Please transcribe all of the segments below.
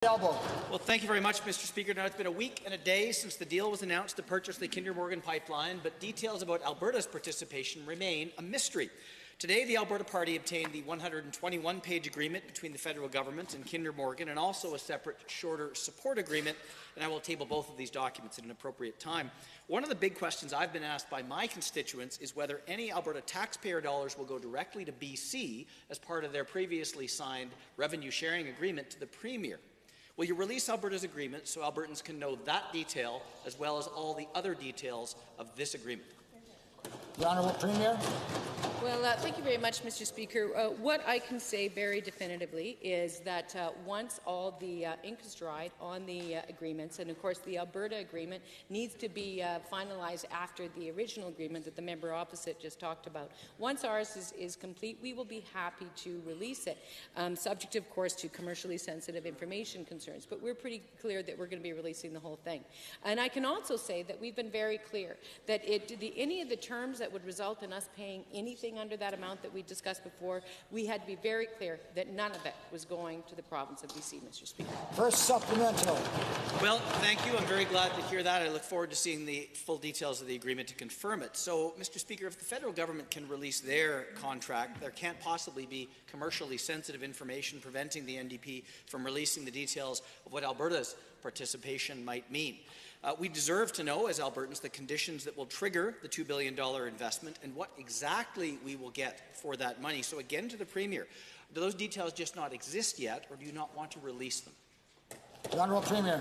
Well, thank you very much, Mr. Speaker. Now, it's been a week and a day since the deal was announced to purchase the Kinder Morgan pipeline, but details about Alberta's participation remain a mystery. Today, the Alberta Party obtained the 121-page agreement between the federal government and Kinder Morgan, and also a separate, shorter support agreement, and I will table both of these documents at an appropriate time. One of the big questions I've been asked by my constituents is whether any Alberta taxpayer dollars will go directly to BC as part of their previously signed revenue-sharing agreement to the Premier. Will you release Alberta's agreement so Albertans can know that detail as well as all the other details of this agreement? The Honourable Premier. Well, thank you very much, Mr. Speaker. What I can say very definitively is that once all the ink is dried on the agreements, and of course the Alberta agreement needs to be finalized after the original agreement that the member opposite just talked about. Once ours is complete, we will be happy to release it, subject of course to commercially sensitive information concerns, but we're pretty clear that we're going to be releasing the whole thing. And I can also say that we've been very clear that any of the terms that would result in us paying anything under that amount that we discussed before, we had to be very clear that none of it was going to the province of BC, Mr. Speaker. First supplemental. Well, thank you. I'm very glad to hear that. I look forward to seeing the full details of the agreement to confirm it. So, Mr. Speaker, if the federal government can release their contract, there can't possibly be commercially sensitive information preventing the NDP from releasing the details of what Alberta's participation might mean. We deserve to know, as Albertans, the conditions that will trigger the $2 billion investment and what exactly we will get for that money. So again to the Premier, do those details just not exist yet, or do you not want to release them? The Honourable Premier.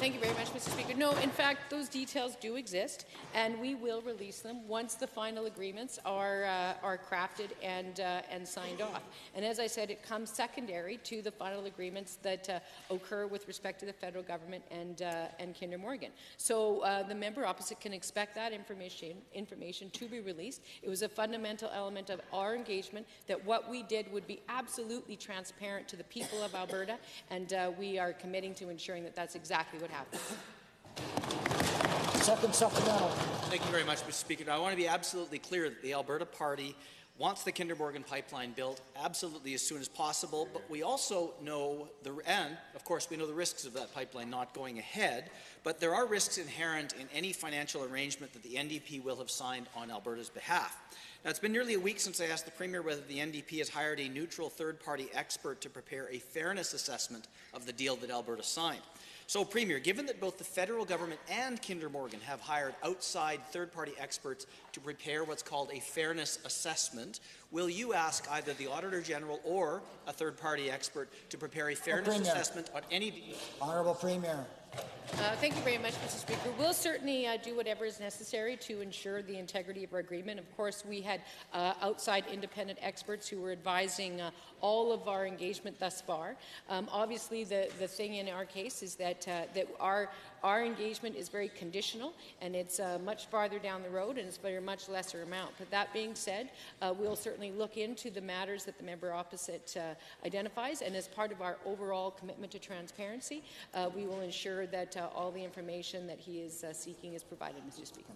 Thank you very much, Mr. Speaker. No, in fact, those details do exist, and we will release them once the final agreements are crafted and signed off. And as I said, it comes secondary to the final agreements that occur with respect to the federal government and Kinder Morgan. So the member opposite can expect that information to be released. It was a fundamental element of our engagement that what we did would be absolutely transparent to the people of Alberta, and we are committing to ensuring that that's exactly what happens. Second supplemental. Thank you very much, Mr. Speaker. Now, I want to be absolutely clear that the Alberta Party wants the Kinder Morgan pipeline built absolutely as soon as possible, but we also know, and of course we know the risks of that pipeline not going ahead, but there are risks inherent in any financial arrangement that the NDP will have signed on Alberta's behalf. Now, it's been nearly a week since I asked the Premier whether the NDP has hired a neutral third-party expert to prepare a fairness assessment of the deal that Alberta signed. So, Premier, given that both the federal government and Kinder Morgan have hired outside third-party experts to prepare what's called a fairness assessment, will you ask either the Auditor General or a third-party expert to prepare a fairness assessment on any deal? Honourable Premier. Thank you very much, Mr. Speaker. We'll certainly do whatever is necessary to ensure the integrity of our agreement. Of course, we had outside independent experts who were advising all of our engagement thus far. Obviously, the thing in our case is that our engagement is very conditional, and it's much farther down the road, and it's for a much lesser amount. But that being said, we'll certainly look into the matters that the member opposite identifies, and as part of our overall commitment to transparency, we will ensure that all the information that he is seeking is provided, Mr. Speaker.